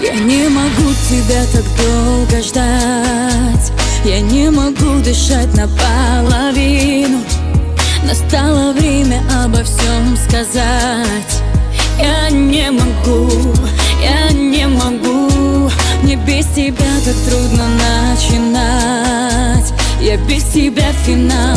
Я не могу тебя так долго ждать, я не могу дышать наполовину. Настало время обо всем сказать. Я не могу, я не могу. Мне без тебя так трудно начинать. Я без тебя финал